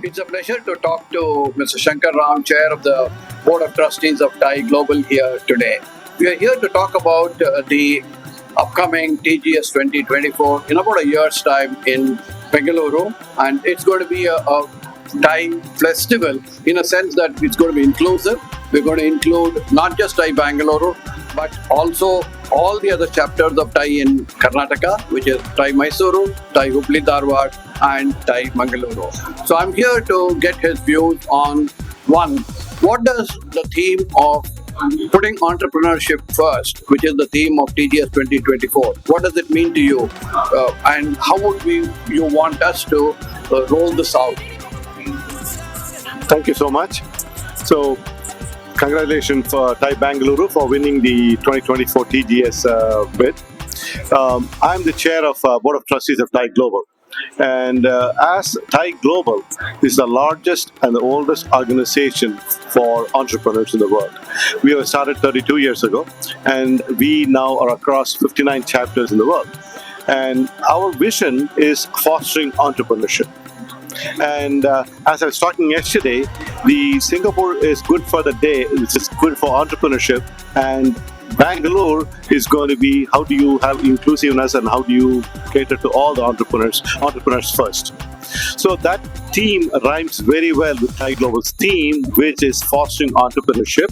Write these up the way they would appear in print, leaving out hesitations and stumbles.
It's a pleasure to talk to Mr. Shankar Ram, Chair of the Board of Trustees of TiE Global here today. We are here to talk about the upcoming TGS 2024 in about a year's time in Bengaluru, and it's going to be a TiE festival in a sense that it's going to be inclusive. We're going to include not just TiE Bangalore, but also all the other chapters of TiE in Karnataka, which is TiE Mysuru, TiE Hubli Dharwad, and TiE Mangaluru. So I'm here to get his views on one, what does the theme of putting entrepreneurship first, which is the theme of TGS 2024, what does it mean to you? And how would you want us to roll this out? Thank you so much. So, congratulations for TiE Bangalore for winning the 2024 TGS bid. I'm the chair of Board of Trustees of TiE Global. And as TiE Global is the largest and the oldest organization for entrepreneurs in the world. We have started 32 years ago, and we now are across 59 chapters in the world. And our vision is fostering entrepreneurship. And as I was talking yesterday, the Singapore is good for the day, which is good for entrepreneurship, and Bangalore is going to be how do you have inclusiveness and how do you cater to all the entrepreneurs first. So that theme rhymes very well with TiE Global's theme, which is fostering entrepreneurship,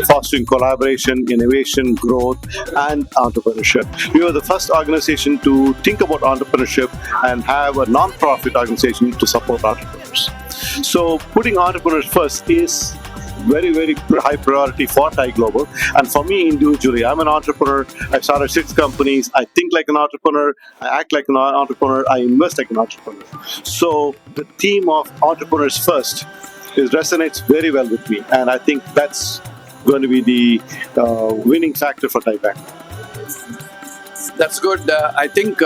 fostering collaboration, innovation, growth, and entrepreneurship. We were the first organization to think about entrepreneurship and have a non-profit organization to support entrepreneurs. So putting entrepreneurs first is very, very high priority for TiE Global. And for me individually, I'm an entrepreneur. I started 6 companies. I think like an entrepreneur. I act like an entrepreneur. I invest like an entrepreneur. So the theme of entrepreneurs first resonates very well with me. And I think that's going to be the winning factor for TiE Bank. That's good. I think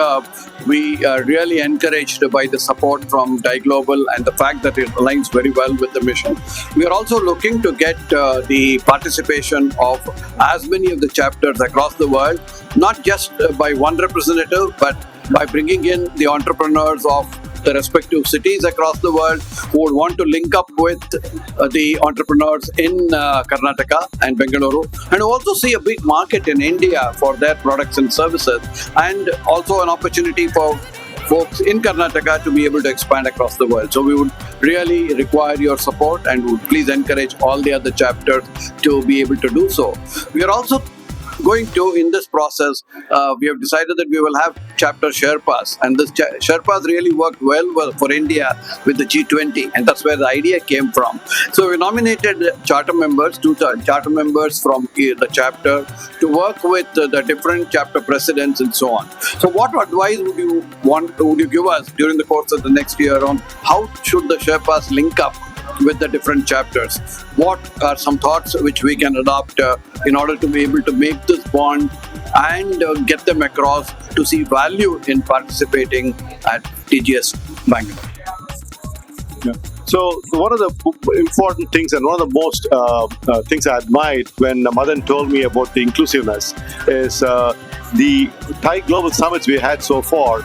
we are really encouraged by the support from TiE Global and the fact that it aligns very well with the mission. We are also looking to get the participation of as many of the chapters across the world, not just by one representative, but by bringing in the entrepreneurs of the respective cities across the world who would want to link up with the entrepreneurs in Karnataka and Bengaluru, and also see a big market in India for their products and services, and also an opportunity for folks in Karnataka to be able to expand across the world. So we would really require your support and would please encourage all the other chapters to be able to do so. We are also going to, in this process, we have decided that we will have chapter Sherpas, and this Sherpas really worked well for India with the G20, and that's where the idea came from. So we nominated charter members, 2 charter members from the chapter to work with the different chapter presidents and so on. So what advice would you give us during the course of the next year on how should the Sherpas link up with the different chapters? What are some thoughts which we can adopt in order to be able to make this bond and get them across to see value in participating at TGS Bangalore? Yeah. So one of the important things and one of the most things I admired when Madan told me about the inclusiveness is the TiE Global Summits we had so far.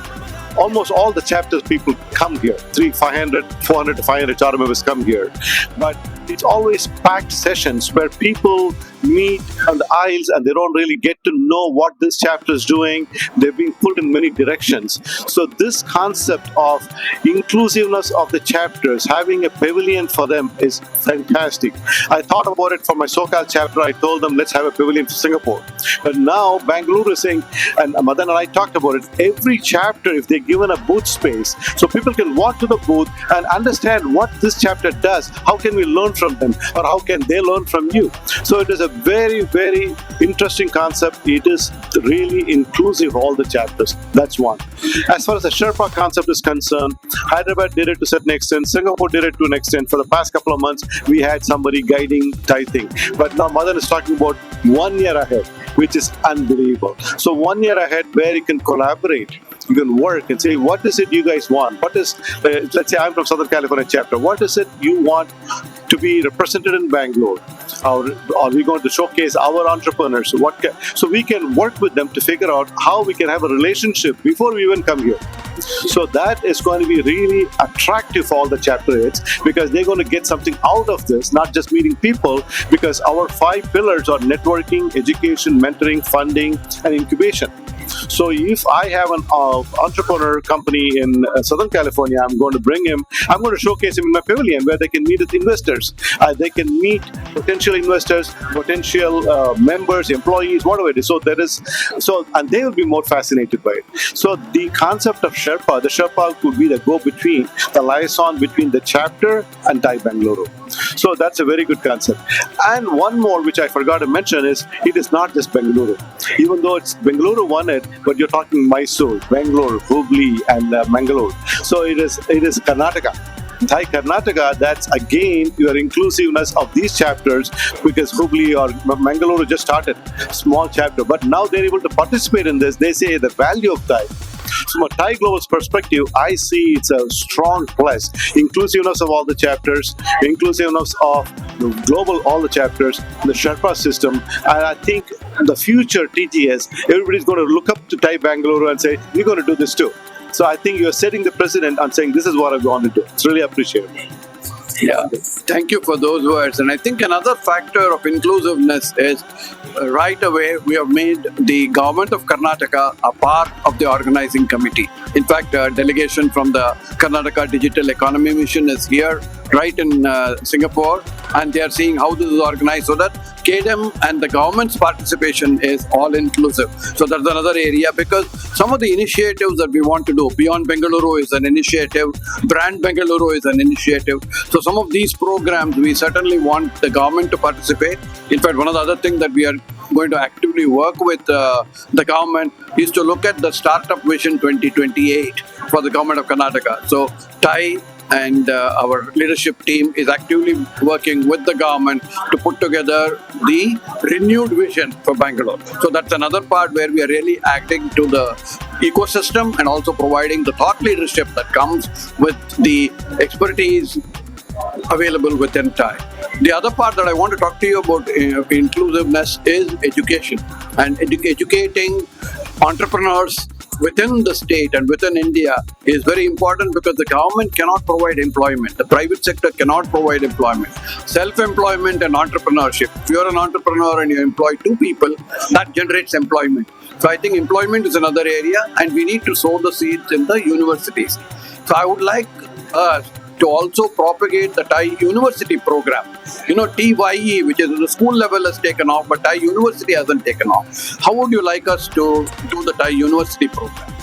Almost all the chapters people come here. 400 to 500 charter members come here. But it's always packed sessions where people meet on the aisles and they don't really get to know what this chapter is doing. They're being pulled in many directions. So this concept of inclusiveness of the chapters, having a pavilion for them is fantastic. I thought about it for my SoCal chapter. I told them, let's have a pavilion for Singapore. But now Bangalore is saying, and Madan and I talked about it, every chapter, if they're given a booth space, so people can walk to the booth and understand what this chapter does, how can we learn from them, or how can they learn from you? So it is a very, very interesting concept. It is really inclusive of all the chapters. That's one. As far as the Sherpa concept is concerned, Hyderabad did it to a certain extent, Singapore did it to an extent. For the past couple of months, we had somebody guiding TiE thing. But now Madan is talking about 1 year ahead, which is unbelievable. So 1 year ahead where you can collaborate. You can work and say, what is it you guys want? What is, let's say I'm from Southern California chapter. What is it you want to be represented in Bangalore? Or are we going to showcase our entrepreneurs? So we can work with them to figure out how we can have a relationship before we even come here. So that is going to be really attractive for all the chapter heads because they're going to get something out of this, not just meeting people, because our 5 pillars are networking, education, mentoring, funding, and incubation. So if I have an entrepreneur company in Southern California, I'm going to bring him, I'm going to showcase him in my pavilion where they can meet with investors. They can meet potential investors, potential members, employees, whatever it is. And they will be more fascinated by it. So the concept of the Sherpa could be the go-between, the liaison between the chapter and TiE Bangalore. So that's a very good concept. And one more, which I forgot to mention, is it is not just Bengaluru. Even though it's Bengaluru won it, but you're talking Mysore, Bangalore, Hubli, and Mangalore. So it is Karnataka. TiE Karnataka, that's again your inclusiveness of these chapters, because Hubli or Mangalore just started, small chapter, but now they're able to participate in this. They say the value of TiE. From a TiE Global's perspective, I see it's a strong plus. Inclusiveness of all the chapters, inclusiveness of the global, all the chapters, the Sherpa system, and I think the future TGS, everybody's going to look up to TiE Bangalore and say, we're going to do this too. So I think you're setting the precedent and saying, this is what I want to do. It's really appreciated. Yeah, thank you for those words. And I think another factor of inclusiveness is right away we have made the government of Karnataka a part of the organizing committee. In fact, a delegation from the Karnataka Digital Economy Mission is here, right in Singapore, and they are seeing how this is organized so that KDM and the government's participation is all inclusive. So that's another area, because some of the initiatives that we want to do, Beyond Bengaluru is an initiative, Brand Bengaluru is an initiative. So some of these programs, we certainly want the government to participate. In fact, one of the other things that we are going to actively work with the government is to look at the Startup Vision 2028 for the government of Karnataka. So TiE and our leadership team is actively working with the government to put together the renewed vision for Bangalore. So that's another part where we are really adding to the ecosystem and also providing the thought leadership that comes with the expertise available within TiE. The other part that I want to talk to you about inclusiveness is education and educating entrepreneurs within the state and within India is very important, because the government cannot provide employment. The private sector cannot provide employment. Self-employment and entrepreneurship. If you're an entrepreneur and you employ 2 people, that generates employment. So I think employment is another area, and we need to sow the seeds in the universities. So I would like to also propagate the TiE University program. You know, TYE, which is at the school level, has taken off, but TiE University hasn't taken off. How would you like us to do the TiE University program?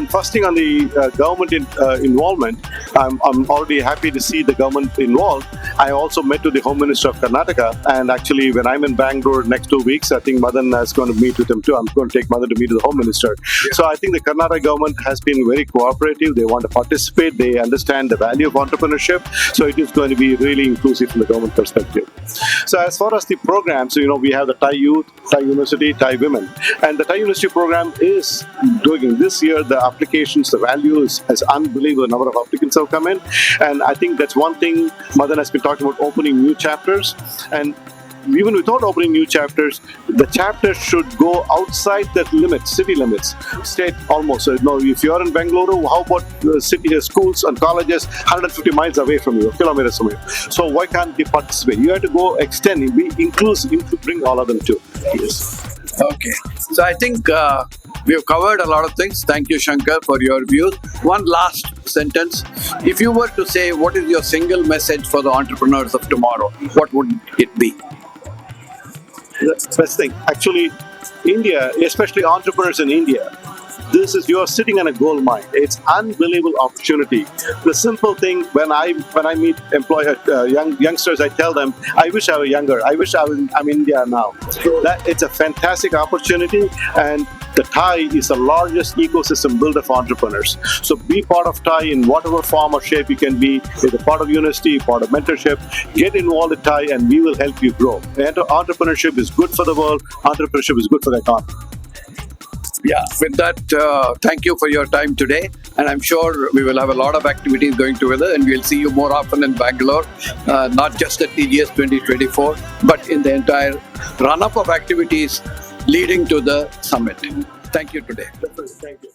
First thing on the government involvement, I'm already happy to see the government involved. I also met with the Home Minister of Karnataka, and actually when I'm in Bangalore next 2 weeks, I think Madan is going to meet with him too. I'm going to take Madan to meet with the Home Minister. Yeah. So I think the Karnataka government has been very cooperative. They want to participate. They understand the value of entrepreneurship. So it is going to be really inclusive from the government perspective. So as far as the programs, we have the TiE Youth, TiE University, TiE Women, and the TiE University program is doing this year. The applications, the value is unbelievable. Number of applicants have come in, and I think that's one thing. Madan has been talking about opening new chapters, and even without opening new chapters, the chapters should go outside the limits, city limits, state almost. So, if you're in Bangalore, how about city schools and colleges 150 miles away from you, kilometers from you? So why can't they participate? You have to go extend, be inclusive, bring all of them too. Yes. Okay. So I think we have covered a lot of things. Thank you, Shankar, for your views. One last sentence. If you were to say, what is your single message for the entrepreneurs of tomorrow, what would it be? The best thing. Actually, India, especially entrepreneurs in India, you're sitting on a gold mine. It's unbelievable opportunity. The simple thing, when I meet youngsters, I tell them, I wish I were younger. I wish I'm India now. That it's a fantastic opportunity, and the TiE is the largest ecosystem builder for entrepreneurs. So be part of TiE in whatever form or shape you can be. As a part of university, part of mentorship. Get involved in TiE, and we will help you grow. Entrepreneurship is good for the world. Entrepreneurship is good for the economy. Yeah, with that, thank you for your time today. And I'm sure we will have a lot of activities going together, and we'll see you more often in Bangalore, not just at TGS 2024, but in the entire run-up of activities leading to the summit. Thank you today. Thank you.